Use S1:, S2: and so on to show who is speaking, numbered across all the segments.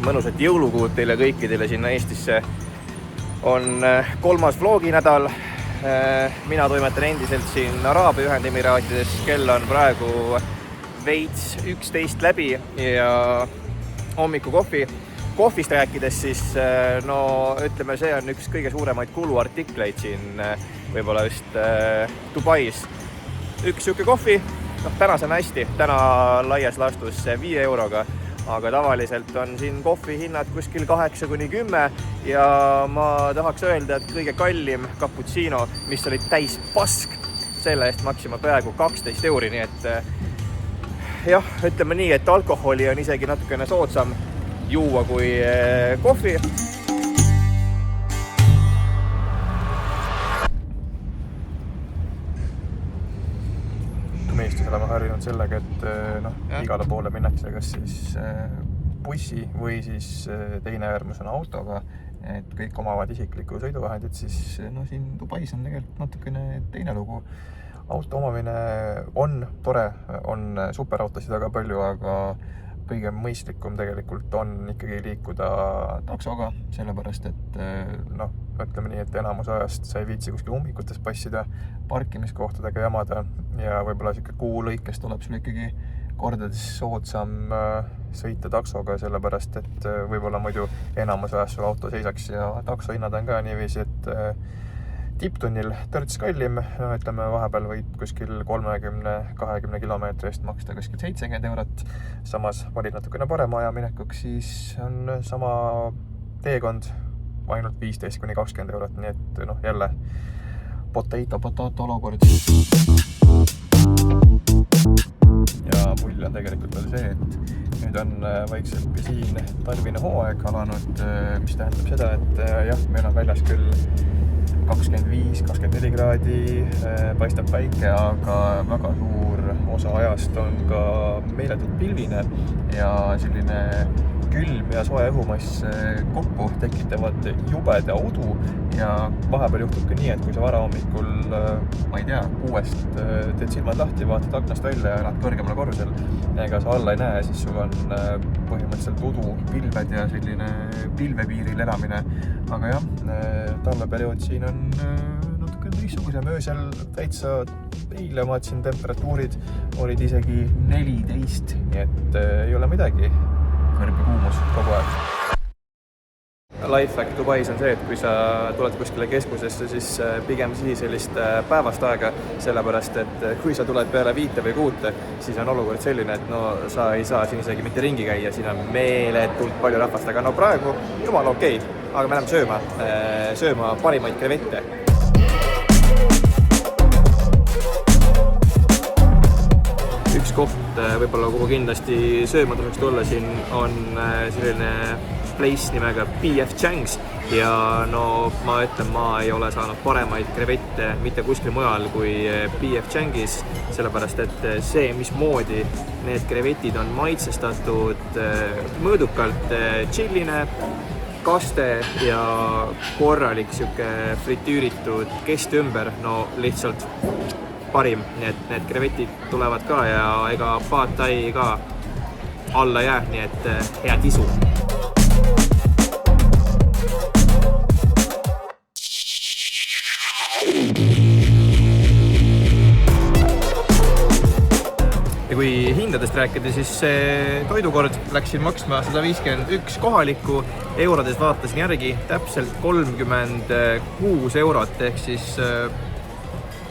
S1: mõnusat jõulukuud teile kõikidele sinna Eestisse. On 3. vloginädal. Mina toimetan endiselt siin Araabia Ühendemiraatides. Kell on praegu veits 11 läbi ja hommikukohvi. Kohvist rääkides siis, no ütleme, see on üks kõige suuremaid kuluartikleid siin võib-olla just Dubais. Üks siuke kohvi, täna see on hästi, täna laias laastus 5 euroga, aga tavaliselt on siin kohvi hinnad kuskil 8–10 ja ma tahaks öelda, et kõige kallim cappuccino, mis oli täis pask, selle eest maksime peaaegu 12 euri, nii et jah, ütleme nii, et alkoholi on isegi natukene soodsam juua kui kohvi. Me Eestis oleme harjunud sellega, et igale poole minnakse kas siis bussi või siis teine äärmus on autoga, et kõik omavad isiklikku sõiduvahendit, siis siin Dubais on tegelikult natukene teine lugu. Auto omamine on tore, on superautosid väga palju, aga kõige mõistlikum tegelikult on ikkagi liikuda taksoga, sellepärast et ütleme nii, et enamus ajast sa ei viitsi kuskil ummikutes passida, parkimiskohtadega jamada ja võib-olla kuu lõikes tuleb sul ikkagi kordades soodsam sõita taksoga, sellepärast et võib-olla muidu enamus ajast sul auto seisaks ja taksohinnad on ka niiviisi, et tipptunnil törts kallim, ütleme vahepeal võid kuskil 30–20 kilomeetri eest maksta kuskil 70 eurot. Samas valid natukene parema aja minekuks, siis on sama teekond ainult 15–20 eurot, nii et jälle potato olukord. Ja pull on tegelikult veel see, et nüüd on vaikselt siin talvine hooaeg alanud, mis tähendab seda, et jah, meil on väljas küll 25–24 kraadi, paistab päike, aga väga suur osa ajast on ka meeletult pilvine ja selline külm ja soe õhumass kokku tekitavad jubeda udu ja vahepeal juhtub ka nii, et kui sa varahommikul, ma ei tea, 6 teed silmad lahti, vaatad aknast välja ja elad kõrgemal korrusel, ega sa alla ei näe, siis sul on põhimõtteliselt udu, pilved ja selline pilvepiiril elamine. Aga jah, talveperiood siin on natuke teistsugusem, öösel täitsa eile vaatasin temperatuurid olid isegi 14, nii et ei ole midagi, kõrge kuumus kogu aeg. Lifehack Dubais on see, et kui sa tuled kuskile keskusesse, siis pigem sellist päevast aega, sellepärast et kui sa tuled peale 5 või 6, siis on olukord selline, et sa ei saa siin isegi mitte ringi käia, siin on meeletult palju rahvast, aga praegu jumal okei, aga me läheme sööma parimaid krevette. Üks koht võib-olla kuhu kindlasti sööma tuleks tulla siin on selline place nimega PF Chang's ja ma ütlen, ma ei ole saanud paremaid krevette mitte kuskil mujal kui PF Chang'is, sellepärast et see, mismoodi need krevetid on maitsestatud mõõdukalt chilline, kaste ja korralik siuke fritüüritud kest ümber, lihtsalt parim, need krevetid tulevad ka ja ega pad thai ka alla jää, nii et hea tisu. Ja kui hindadest rääkida, siis toidukord läksin maksma 151 kohalikku, eurodes vaatasin järgi täpselt 36 eurot, ehk siis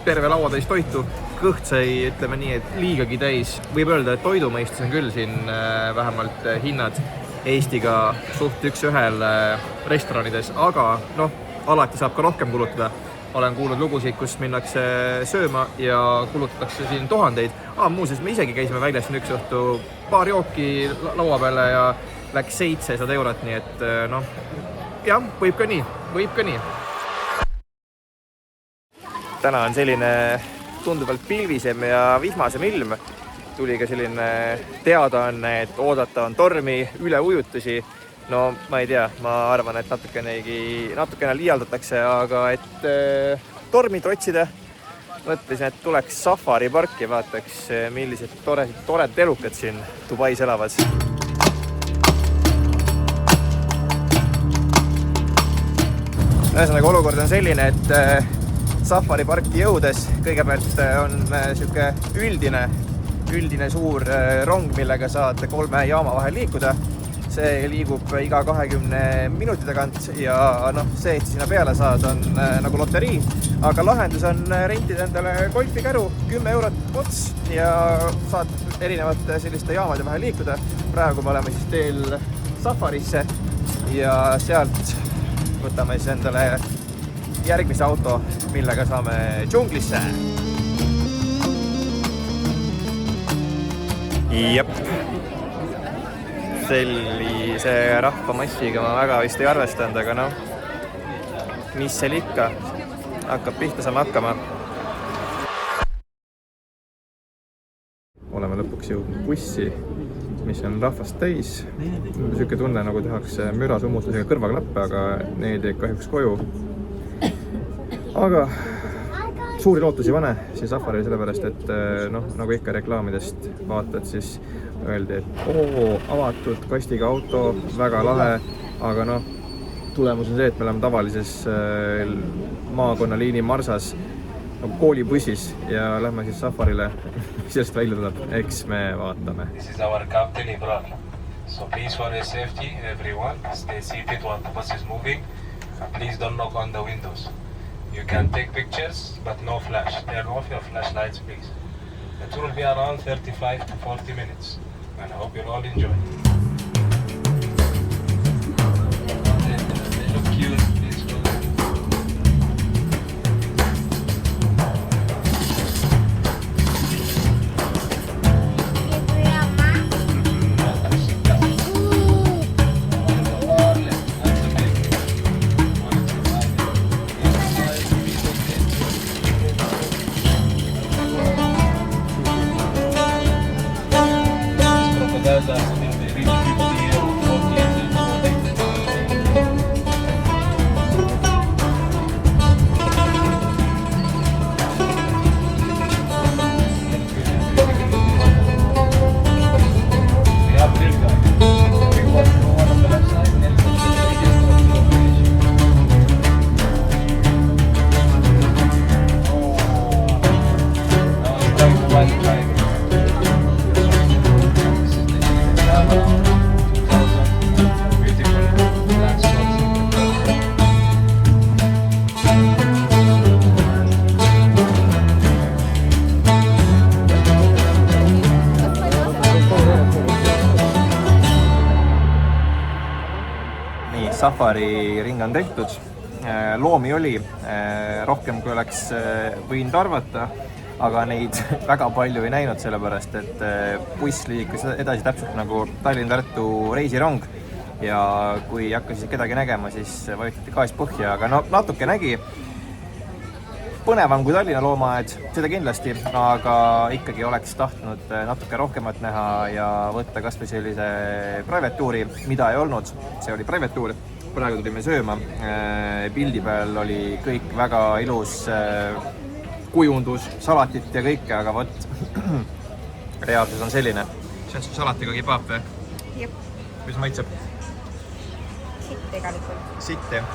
S1: terve lauatäis toitu, kõht sai, ütleme nii, et liigagi täis. Võib öelda, et toidumõistus on küll siin vähemalt hinnad Eestiga suht üks-ühel restoranides, aga alati saab ka rohkem kulutada. Olen kuulnud lugusid, kus minnakse sööma ja kulutatakse siin tuhandeid. Muuseas, me isegi käisime väljas üks õhtu paar jooki laua peale ja läks 700 eurot, nii et jah, võib ka nii. Täna on selline tunduvalt pilvisem ja vihmasem ilm. Tuli ka selline teadaanne, et oodata on tormi, üleujutusi. Ma ei tea, ma arvan, et natukene liialdatakse, aga et tormid otsida, mõtlesin, et tuleks Safari parki, vaataks, millised toredad elukad siin Dubais elavad. Ühesõnaga olukord on selline, et Safari parki jõudes kõigepealt on siuke üldine suur rong, millega saad 3 jaama vahel liikuda. See liigub iga 20 minuti tagant ja see, et sinna peale saad, on nagu loterii. Aga lahendus on rentida endale golfikäru, 10 eurot ots ja saad erinevate selliste jaamade vahel liikuda. Praegu me oleme siis teel Safarisse ja sealt võtame siis endale järgmise auto, millega saame džunglisse. Jep. Sellise rahvamassiga ma väga vist ei arvestanud, aga mis seal ikka hakkab pihta, saame hakkama. Oleme lõpuks jõudnud bussi, mis on rahvast täis. Siuke tunne, nagu tehakse mürasummustusega kõrvaklappe, aga need jäid kahjuks koju. Aga suuri lootusi pane siin Safaril sellepärast, et nagu ikka reklaamidest vaatad, siis öeldi, et avatud kastiga auto, väga lahe, aga tulemus on see, et me oleme tavalises maakonnaliini Marsas koolibussis ja lähme siis Safarile, mis sellest välja tuleb, eks me vaatame.
S2: This is our captain Ibrar. So please for your safety, everyone, stay seated while the bus is moving. Please don't knock on the windows. You can take pictures, but no flash. Turn off your flashlights, please. The tour will be around 35 to 40 minutes. And I hope you'll all enjoy. They look cute. Please go there.
S1: Safari ring on tehtud. Loomi oli rohkem, kui oleks võinud arvata, aga neid väga palju ei näinud, sellepärast, et buss liikus edasi täpselt nagu Tallinn-Tartu reisirong ja kui hakkas kedagi nägema, siis vajutati gaas põhja, aga natuke nägi. Põnevam kui Tallinna loomaaed, seda kindlasti, aga ikkagi oleks tahtnud natuke rohkemat näha ja võtta kas või sellise private tuuri, mida ei olnud. See oli private tuur. Praegu tulime sööma. Pildi peal oli kõik väga ilus kujundus, salatit ja kõike, aga võt, reaalsus on selline. See on salatiga kebab või?
S3: Jep.
S1: Mis maitseb?
S3: Sitt tegelikult.
S1: Sitt, jah.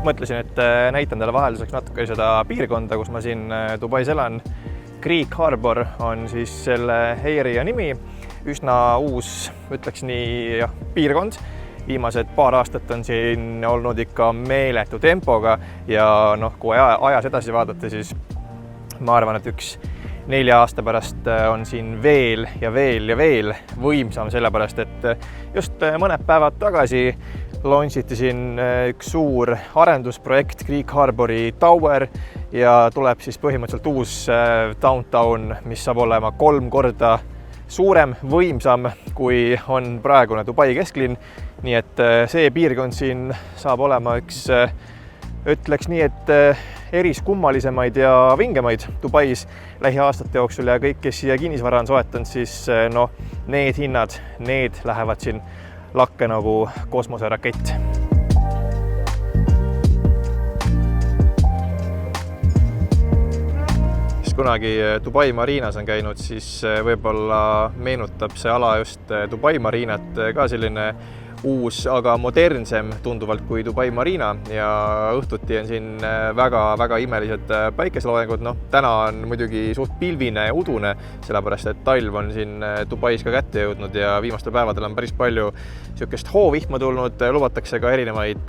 S1: Mõtlesin, et näitan teile vahelduseks natuke seda piirkonda, kus ma siin Dubais elan. Creek Harbor on siis selle area nimi. Üsna uus, ütleks nii, piirkond. Viimased paar aastat on siin olnud ikka meeletu tempoga ja kui ajas edasi vaadata, siis ma arvan, et 4 aasta pärast on siin veel ja veel võimsam, sellepärast, et just mõned päevad tagasi launchiti siin üks suur arendusprojekt Creek Harbori Tower ja tuleb siis põhimõtteliselt uus downtown, mis saab olema 3 korda suurem, võimsam, kui on praegune Dubai kesklinn. Nii et see piirkond siin saab olema üks, ütleks nii, et eriskummalisemaid ja vingemaid Dubais lähiaastate jooksul ja kõik, kes siia kinnisvara on soetanud, siis need hinnad, need lähevad siin lakke nagu kosmoserakett. kes kunagi Dubai Marinas on käinud, siis võib-olla meenutab see ala just Dubai Marinat, ka selline uus, aga modernsem tunduvalt kui Dubai Marina ja õhtuti on siin väga imelised päikeseloengud. Täna on muidugi suht pilvine ja udune, sellepärast et talv on siin Dubais ka kätte jõudnud ja viimastel päevadel on päris palju niisugust hoovihma tulnud, lubatakse ka erinevaid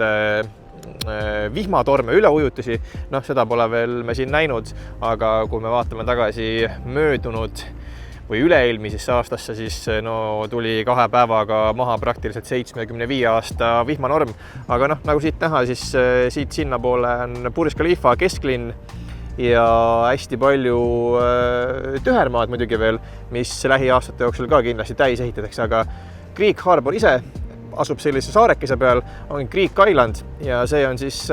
S1: vihmatorme, üleujutusi. Seda pole veel me siin näinud, aga kui me vaatame tagasi möödunud või üle-eelmisesse aastasse, siis tuli 2 päevaga maha praktiliselt 75 aasta vihmanorm. Aga nagu siit näha, siis siit sinna poole on Burj Khalifa kesklinn ja hästi palju tühermaad muidugi veel, mis lähiaastate jooksul ka kindlasti täis ehitatakse, aga Greek Harbor ise asub sellise saarekese peal, on Greek Island ja see on siis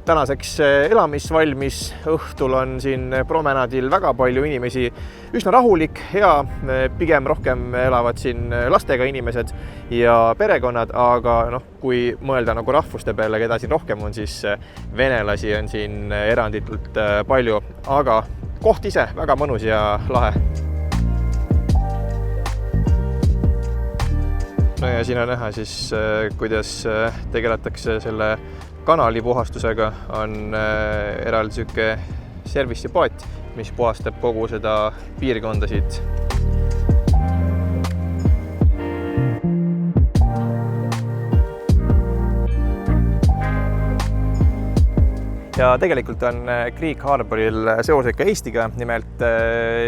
S1: tänaseks elamisvalmis. Õhtul on siin promenaadil väga palju inimesi, üsna rahulik, hea, pigem rohkem elavad siin lastega inimesed ja perekonnad, aga kui mõelda nagu rahvuste peale, keda siin rohkem on, siis venelasi on siin eranditult palju, aga koht ise väga mõnus ja lahe. Ja siin on näha siis, kuidas tegeletakse selle kanali puhastusega. On eraldi süke servicepaat, mis puhastab kogu seda piirkonda siit. Ja tegelikult on Greek Harboril seosed ka Eestiga, nimelt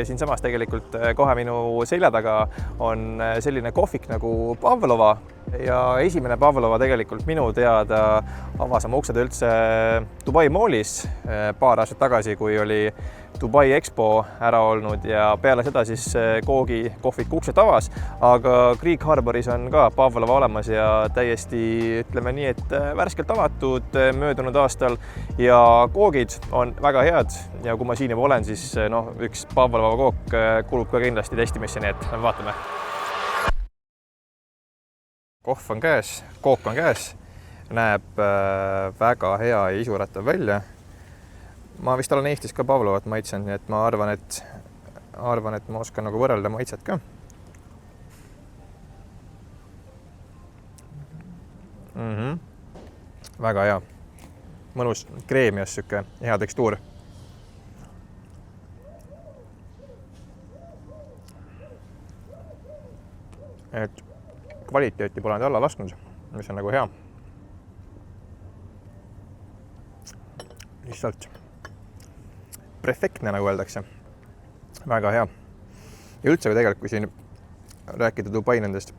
S1: siinsamas tegelikult kohe minu selja taga on selline kohvik nagu Pavlova ja esimene Pavlova tegelikult minu teada avas oma uksed üldse Dubai Mallis paar aastat tagasi, kui oli Dubai Expo ära olnud ja peale seda siis kohvik uksed avas, aga Greek Harboris on ka Pavlova olemas ja täiesti, ütleme nii, et värskelt avatud möödunud aastal ja koogid on väga head ja kui ma siin juba olen, siis üks Pavlova kook kulub ka kindlasti testimisse, nii et vaatame. Kohv on käes, kook on käes, näeb väga hea ja isuratav välja. Ma vist olen Eestis ka Pavlovat maitsen, nii et ma arvan, et ma oskan nagu võrrelda maitset ka. Väga hea. Mõnus kreemias süke, hea tekstuur. Et kvaliteeti pole alla lasknud, mis on nagu hea. Lihtsalt perfektne, nagu öeldakse. Väga hea. Ja üldse tegelikult, kui siin rääkida Dubai nendest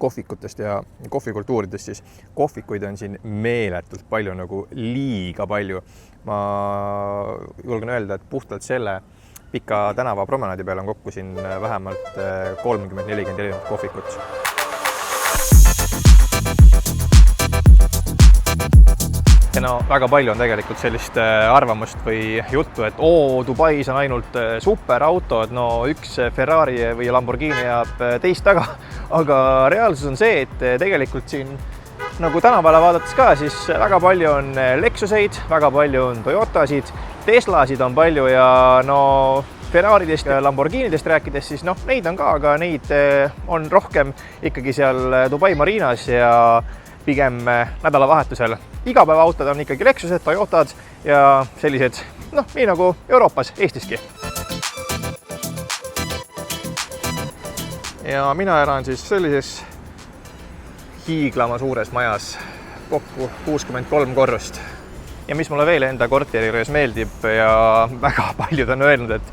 S1: kohvikutest ja kohvikultuuridest, siis kohvikuid on siin meeletult palju, nagu liiga palju. Ma julgen öelda, et puhtalt selle pika tänava promenaadi peal on kokku siin vähemalt 30-40 kohvikut. Ja väga palju on tegelikult sellist arvamust või juttu, et Dubais on ainult superautod, üks Ferrari või Lamborghini jääb teist taga, aga reaalsus on see, et tegelikult siin nagu tänavale vaadates ka, siis väga palju on Lexuseid, väga palju on Toyotasid, Teslasid on palju ja Ferraridest ja Lamborghinidest rääkides, siis neid on ka, aga neid on rohkem ikkagi seal Dubai Marinas ja pigem nädalavahetusel. Igapäevaautod on ikkagi Lexused, Toyotad ja sellised, nii nagu Euroopas, Eestiski. Ja mina elan siis sellises hiiglama suures majas, kokku 63 korrust. Ja mis mulle veel enda korteri juures meeldib ja väga paljud on öelnud, et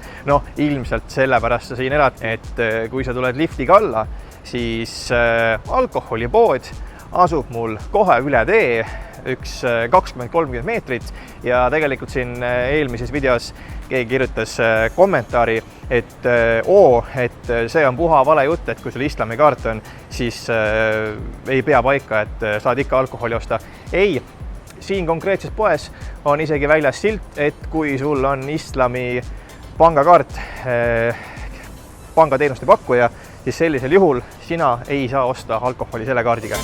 S1: ilmselt sellepärast sa siin elad, et kui sa tuled liftiga alla, siis alkoholipood asub mul kohe üle tee, üks 20-30 meetrit ja tegelikult siin eelmises videos keegi kirjutas kommentaari, et see on puha vale jutt, et kui sul islamikaart on, siis ei pea paika, et saad ikka alkoholi osta. Ei, siin konkreetses poes on isegi väljas silt, et kui sul on islami pangakaart, pangateenuste pakkuja, siis sellisel juhul sina ei saa osta alkoholi selle kaardiga.